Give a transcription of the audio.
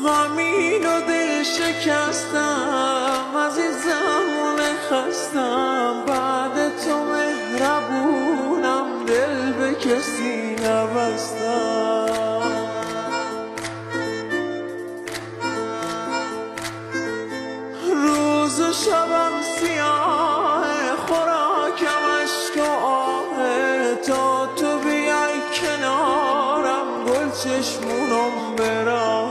غمین و دل شکستم، عزیزم خستم، بعد تو مهربونم، دل به کسی نبستم. روز و شب